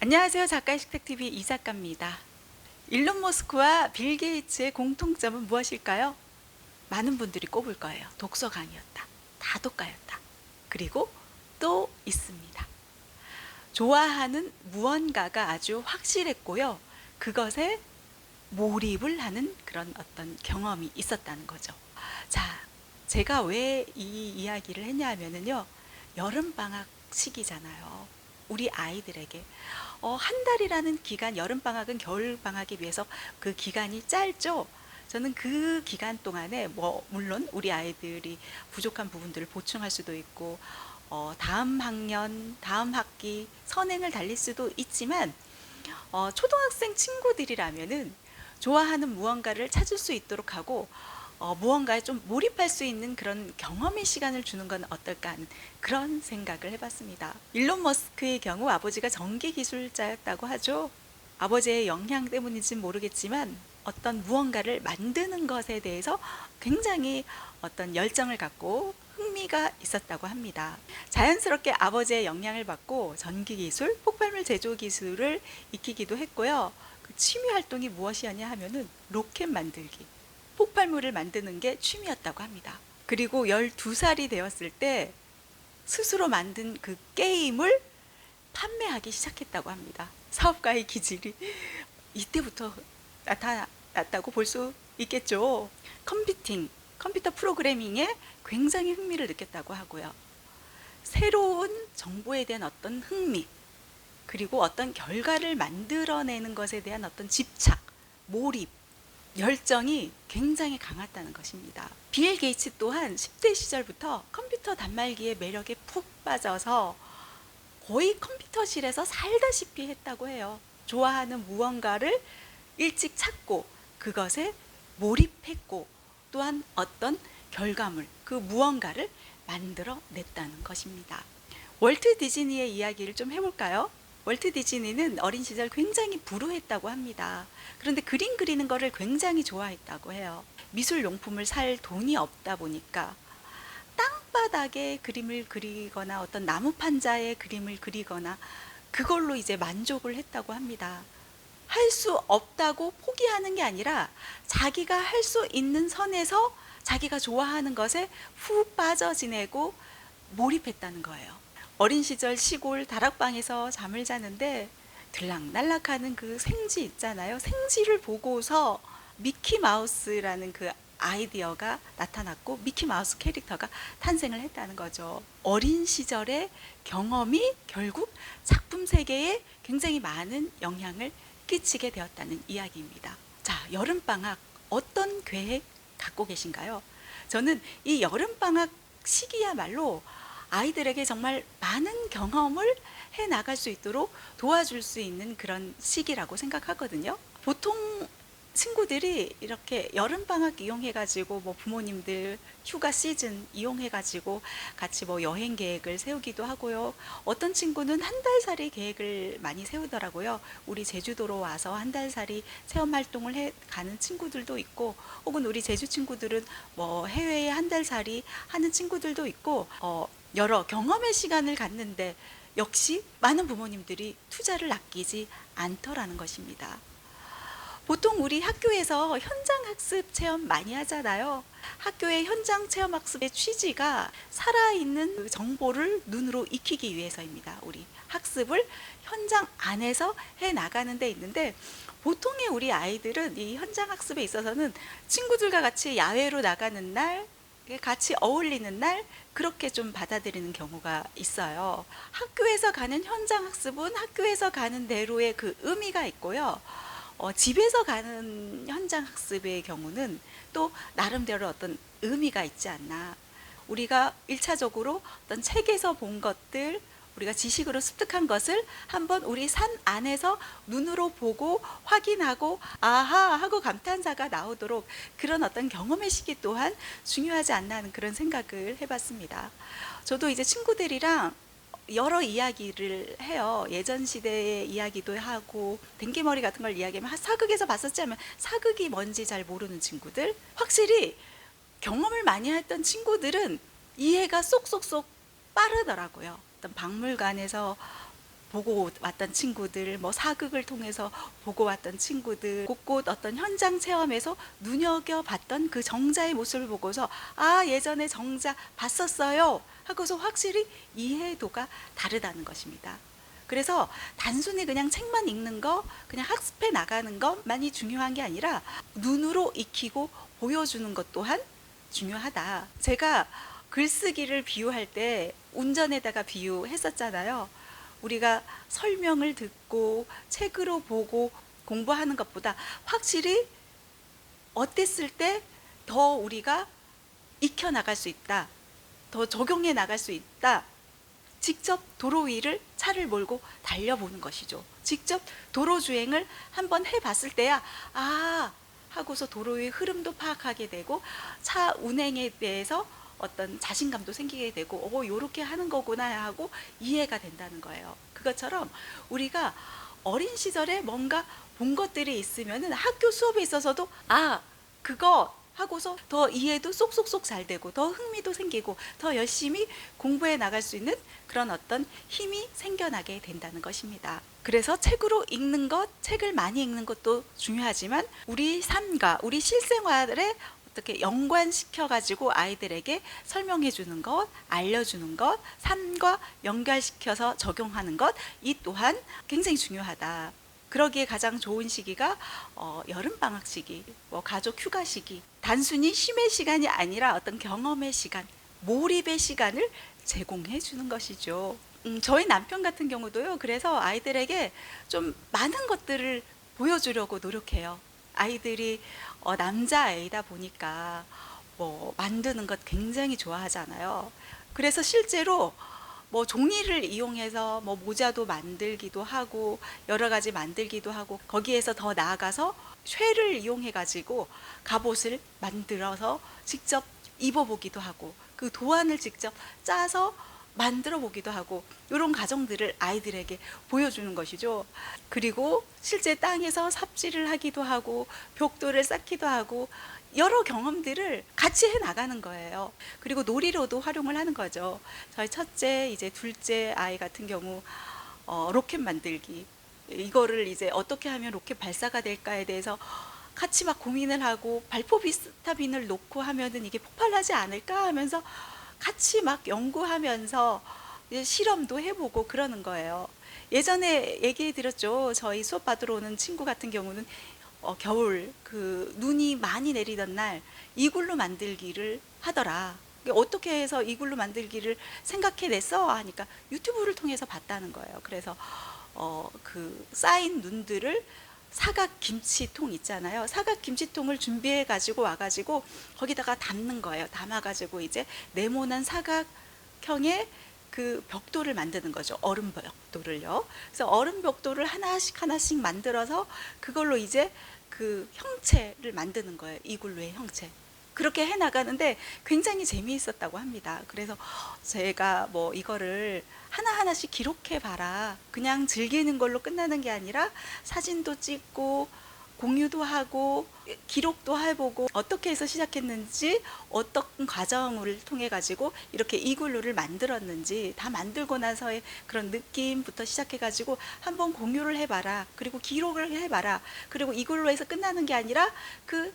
안녕하세요. 작가의 식탁TV 이작가입니다. 일론 머스크와 빌 게이츠의 공통점은 무엇일까요? 많은 분들이 꼽을 거예요. 독서광이었다. 다독가였다. 그리고 또 있습니다. 좋아하는 무언가가 아주 확실했고요. 그것에 몰입을 하는 그런 어떤 경험이 있었다는 거죠. 자, 제가 왜 이 이야기를 했냐면요. 여름방학 시기잖아요. 우리 아이들에게 한 달이라는 기간, 여름방학은 겨울방학에 비해서 그 기간이 짧죠. 저는 그 기간 동안에 물론 우리 아이들이 부족한 부분들을 보충할 수도 있고 다음 학년, 다음 학기 선행을 달릴 수도 있지만 초등학생 친구들이라면은 좋아하는 무언가를 찾을 수 있도록 하고 무언가에 좀 몰입할 수 있는 그런 경험의 시간을 주는 건 어떨까 하는 그런 생각을 해봤습니다. 일론 머스크의 경우 아버지가 전기 기술자였다고 하죠. 아버지의 영향 때문인지는 모르겠지만 어떤 무언가를 만드는 것에 대해서 굉장히 어떤 열정을 갖고 흥미가 있었다고 합니다. 자연스럽게 아버지의 영향을 받고 전기 기술, 폭발물 제조 기술을 익히기도 했고요. 그 취미 활동이 무엇이었냐 하면은 로켓 만들기, 폭발물을 만드는 게 취미였다고 합니다. 그리고 12살이 되었을 때 스스로 만든 그 게임을 판매하기 시작했다고 합니다. 사업가의 기질이 이때부터 나타났다고 볼 수 있겠죠. 컴퓨터 프로그래밍에 굉장히 흥미를 느꼈다고 하고요. 새로운 정보에 대한 어떤 흥미, 그리고 어떤 결과를 만들어내는 것에 대한 어떤 집착, 몰입, 열정이 굉장히 강했다는 것입니다. 빌 게이츠 또한 10대 시절부터 컴퓨터 단말기의 매력에 푹 빠져서 거의 컴퓨터실에서 살다시피 했다고 해요. 좋아하는 무언가를 일찍 찾고 그것에 몰입했고 또한 어떤 결과물, 그 무언가를 만들어 냈다는 것입니다. 월트 디즈니의 이야기를 좀 해볼까요? 월트 디즈니는 어린 시절 굉장히 불우했다고 합니다. 그런데 그림 그리는 거를 굉장히 좋아했다고 해요. 미술 용품을 살 돈이 없다 보니까 땅바닥에 그림을 그리거나 어떤 나무 판자에 그림을 그리거나 그걸로 이제 만족을 했다고 합니다. 할 수 없다고 포기하는 게 아니라 자기가 할 수 있는 선에서 자기가 좋아하는 것에 푹 빠져 지내고 몰입했다는 거예요. 어린 시절 시골 다락방에서 잠을 자는데 들락날락하는 그 생쥐 있잖아요. 생쥐를 보고서 미키마우스라는 그 아이디어가 나타났고 미키마우스 캐릭터가 탄생을 했다는 거죠. 어린 시절의 경험이 결국 작품 세계에 굉장히 많은 영향을 끼치게 되었다는 이야기입니다. 자, 여름방학 어떤 계획 갖고 계신가요? 저는 이 여름방학 시기야말로 아이들에게 정말 많은 경험을 해 나갈 수 있도록 도와줄 수 있는 그런 시기라고 생각하거든요. 보통 친구들이 이렇게 여름방학 이용해가지고 부모님들 휴가 시즌 이용해가지고 같이 여행 계획을 세우기도 하고요. 어떤 친구는 한 달살이 계획을 많이 세우더라고요. 우리 제주도로 와서 한 달살이 체험 활동을 해 가는 친구들도 있고, 혹은 우리 제주 친구들은 해외에 한 달살이 하는 친구들도 있고, 여러 경험의 시간을 갖는데 역시 많은 부모님들이 투자를 아끼지 않더라는 것입니다. 보통 우리 학교에서 현장 학습 체험 많이 하잖아요. 학교의 현장 체험 학습의 취지가 살아있는 그 정보를 눈으로 익히기 위해서입니다. 우리 학습을 현장 안에서 해 나가는 데 있는데, 보통의 우리 아이들은 이 현장 학습에 있어서는 친구들과 같이 야외로 나가는 날, 같이 어울리는 날, 그렇게 좀 받아들이는 경우가 있어요. 학교에서 가는 현장 학습은 학교에서 가는 대로의 그 의미가 있고요. 집에서 가는 현장 학습의 경우는 또 나름대로 어떤 의미가 있지 않나. 우리가 1차적으로 어떤 책에서 본 것들, 우리가 지식으로 습득한 것을 한번 우리 산 안에서 눈으로 보고 확인하고 아하 하고 감탄사가 나오도록 그런 어떤 경험의 시기 또한 중요하지 않나 하는 그런 생각을 해봤습니다. 저도 이제 친구들이랑 여러 이야기를 해요. 예전 시대의 이야기도 하고 댕기머리 같은 걸 이야기하면 사극에서 봤었지 하면 사극이 뭔지 잘 모르는 친구들, 확실히 경험을 많이 했던 친구들은 이해가 쏙쏙쏙 빠르더라고요. 어떤 박물관에서 보고 왔던 친구들, 뭐 사극을 통해서 보고 왔던 친구들, 곳곳 어떤 현장 체험에서 눈여겨봤던 그 정자의 모습을 보고서 아, 예전에 정자 봤었어요 하고서 확실히 이해도가 다르다는 것입니다. 그래서 단순히 그냥 책만 읽는 거, 그냥 학습해 나가는 것만이 중요한 게 아니라 눈으로 익히고 보여주는 것 또한 중요하다. 제가 글쓰기를 비유할 때 운전에다가 비유했었잖아요. 우리가 설명을 듣고 책으로 보고 공부하는 것보다 확실히 어땠을 때 더 우리가 익혀 나갈 수 있다, 더 적용해 나갈 수 있다. 직접 도로 위를 차를 몰고 달려보는 것이죠. 직접 도로 주행을 한번 해봤을 때야 아 하고서 도로의 흐름도 파악하게 되고 차 운행에 대해서 어떤 자신감도 생기게 되고 요렇게 하는 거구나 하고 이해가 된다는 거예요. 그것처럼 우리가 어린 시절에 뭔가 본 것들이 있으면은 학교 수업에 있어서도 아 그거 하고서 더 이해도 쏙쏙쏙 잘 되고 더 흥미도 생기고 더 열심히 공부해 나갈 수 있는 그런 어떤 힘이 생겨나게 된다는 것입니다. 그래서 책으로 읽는 것, 책을 많이 읽는 것도 중요하지만 우리 삶과 우리 실생활에 어떻게 연관시켜 가지고 아이들에게 설명해 주는 것, 알려주는 것, 삶과 연결시켜서 적용하는 것, 이 또한 굉장히 중요하다. 그러기에 가장 좋은 시기가 여름방학 시기, 뭐 가족 휴가 시기, 단순히 쉼의 시간이 아니라 어떤 경험의 시간, 몰입의 시간을 제공해 주는 것이죠. 저희 남편 같은 경우도요. 그래서 아이들에게 좀 많은 것들을 보여주려고 노력해요. 아이들이 남자아이다 보니까 뭐 만드는 것 굉장히 좋아하잖아요. 그래서 실제로 뭐 종이를 이용해서 뭐 모자도 만들기도 하고 여러 가지 만들기도 하고 거기에서 더 나아가서 쇠를 이용해 가지고 갑옷을 만들어서 직접 입어보기도 하고 그 도안을 직접 짜서 만들어 보기도 하고 이런 과정들을 아이들에게 보여주는 것이죠. 그리고 실제 땅에서 삽질을 하기도 하고 벽돌을 쌓기도 하고 여러 경험들을 같이 해 나가는 거예요. 그리고 놀이로도 활용을 하는 거죠. 저희 첫째, 이제 둘째 아이 같은 경우 로켓 만들기, 이거를 이제 어떻게 하면 로켓 발사가 될까에 대해서 같이 막 고민을 하고 발포비스타민을 놓고 하면은 이게 폭발하지 않을까 하면서 같이 막 연구하면서 이제 실험도 해보고 그러는 거예요. 예전에 얘기 드렸죠. 저희 수업 받으러 오는 친구 같은 경우는 겨울 그 눈이 많이 내리던 날 이글루 만들기를 하더라. 어떻게 해서 이글루 만들기를 생각해냈어? 하니까 유튜브를 통해서 봤다는 거예요. 그래서 그 쌓인 눈들을 사각 김치통 있잖아요. 사각 김치통을 준비해 가지고 와가지고 거기다가 담는 거예요. 담아가지고 이제 네모난 사각형의 그 벽돌을 만드는 거죠. 얼음 벽돌을요. 그래서 얼음 벽돌을 하나씩 하나씩 만들어서 그걸로 이제 그 형체를 만드는 거예요. 이글루의 형체. 그렇게 해 나가는데 굉장히 재미있었다고 합니다. 그래서 제가 뭐 이거를 하나하나씩 기록해 봐라. 그냥 즐기는 걸로 끝나는 게 아니라 사진도 찍고 공유도 하고 기록도 해보고 어떻게 해서 시작했는지 어떤 과정을 통해 가지고 이렇게 이글루를 만들었는지 다 만들고 나서의 그런 느낌부터 시작해 가지고 한번 공유를 해봐라. 그리고 기록을 해봐라. 그리고 이글루에서 끝나는 게 아니라 그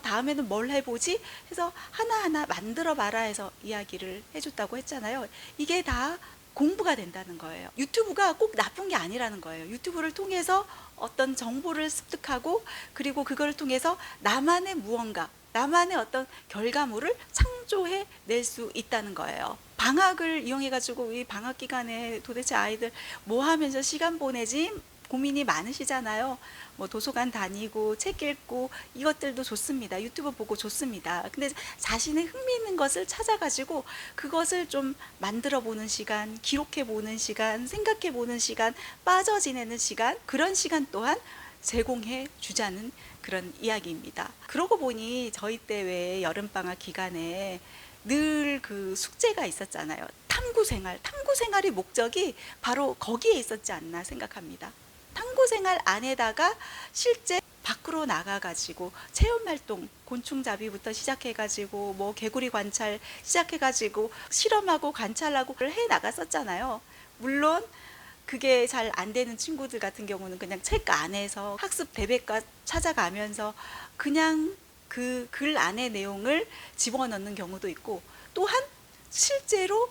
다음에는 뭘 해보지 해서 하나하나 만들어 봐라 해서 이야기를 해줬다고 했잖아요. 이게 다 공부가 된다는 거예요. 유튜브가 꼭 나쁜 게 아니라는 거예요. 유튜브를 통해서 어떤 정보를 습득하고 그리고 그걸 통해서 나만의 무언가, 나만의 어떤 결과물을 창조해 낼 수 있다는 거예요. 방학을 이용해 가지고 이 방학 기간에 도대체 아이들 뭐 하면서 시간 보내지 고민이 많으시잖아요. 뭐 도서관 다니고 책 읽고 이것들도 좋습니다. 유튜브 보고 좋습니다. 근데 자신의 흥미있는 것을 찾아가지고 그것을 좀 만들어 보는 시간, 기록해 보는 시간, 생각해 보는 시간, 빠져 지내는 시간, 그런 시간 또한 제공해 주자는 그런 이야기입니다. 그러고 보니 저희 때 왜 여름방학 기간에 늘 그 숙제가 있었잖아요. 탐구 생활의 목적이 바로 거기에 있었지 않나 생각합니다. 탐구 생활 안에다가 실제 밖으로 나가가지고 체험활동, 곤충잡이부터 시작해가지고 뭐 개구리 관찰 시작해가지고 실험하고 관찰하고 해 나갔었잖아요. 물론 그게 잘 안 되는 친구들 같은 경우는 그냥 책 안에서 학습 대백과 찾아가면서 그냥 그 글 안의 내용을 집어넣는 경우도 있고, 또한 실제로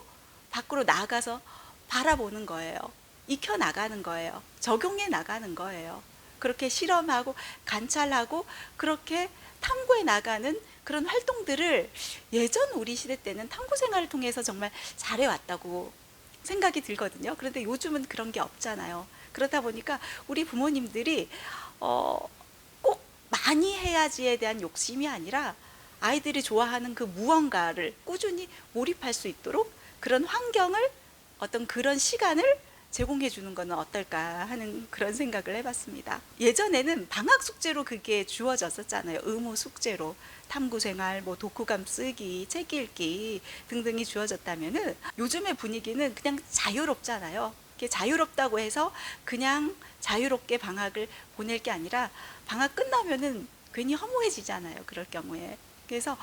밖으로 나가서 바라보는 거예요. 익혀 나가는 거예요. 적용해 나가는 거예요. 그렇게 실험하고 관찰하고 그렇게 탐구해 나가는 그런 활동들을 예전 우리 시대 때는 탐구 생활을 통해서 정말 잘해왔다고 생각이 들거든요. 그런데 요즘은 그런 게 없잖아요. 그러다 보니까 우리 부모님들이 꼭 많이 해야지에 대한 욕심이 아니라 아이들이 좋아하는 그 무언가를 꾸준히 몰입할 수 있도록 그런 환경을, 어떤 그런 시간을 제공해 주는 것은 어떨까 하는 그런 생각을 해봤습니다. 예전에는 방학 숙제로 그게 주어졌었잖아요. 의무 숙제로 탐구 생활, 뭐 독후감 쓰기, 책 읽기 등등이 주어졌다면은 요즘의 분위기는 그냥 자유롭잖아요. 이게 자유롭다고 해서 그냥 자유롭게 방학을 보낼 게 아니라 방학 끝나면은 괜히 허무해지잖아요. 그럴 경우에. 그래서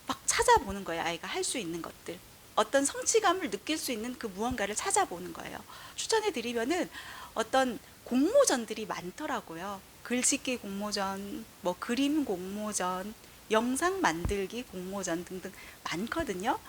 막 찾아보는 거예요. 아이가 할 수 있는 것들. 어떤 성취감을 느낄 수 있는 그 무언가를 찾아보는 거예요. 추천해 드리면은 어떤 공모전들이 많더라고요. 글짓기 공모전, 뭐 그림 공모전, 영상 만들기 공모전 등등 많거든요.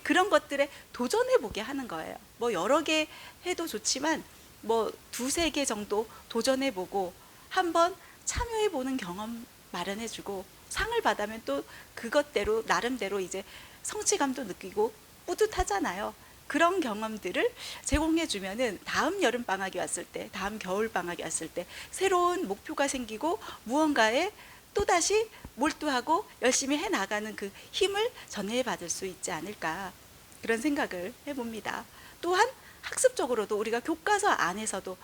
그런 것들에 도전해 보게 하는 거예요. 뭐 여러 개 해도 좋지만 뭐 두세 개 정도 도전해 보고 한번 참여해 보는 경험 마련해 주고, 상을 받으면 또 그것대로 나름대로 이제 성취감도 느끼고 뿌듯하잖아요. 그런 경험들을 제공해 주면은 다음 여름 방학이 왔을 때, 다음 겨울 방학이 왔을 때 새로운 목표가 생기고 무언가에 또다시 몰두하고 열심히 해 나가는 그 힘을 전해받을 수 있지 않을까, 그런 생각을 해봅니다. 또한 학습적으로도 우리가 교과서 안에서도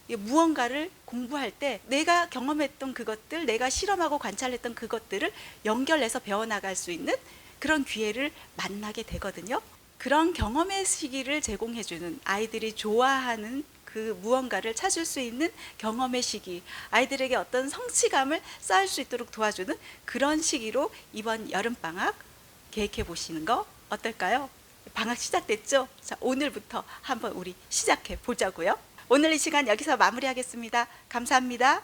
무언가를 공부할 때 내가 경험했던 그것들, 내가 실험하고 관찰했던 그것들을 연결해서 배워나갈 수 있는 그런 기회를 만나게 되거든요. 그런 경험의 시기를 제공해주는, 아이들이 좋아하는 그 무언가를 찾을 수 있는 경험의 시기, 아이들에게 어떤 성취감을 쌓을 수 있도록 도와주는 그런 시기로 이번 여름방학 계획해 보시는 거 어떨까요? 방학 시작됐죠? 자, 오늘부터 한번 우리 시작해 보자고요. 오늘 이 시간 여기서 마무리하겠습니다. 감사합니다.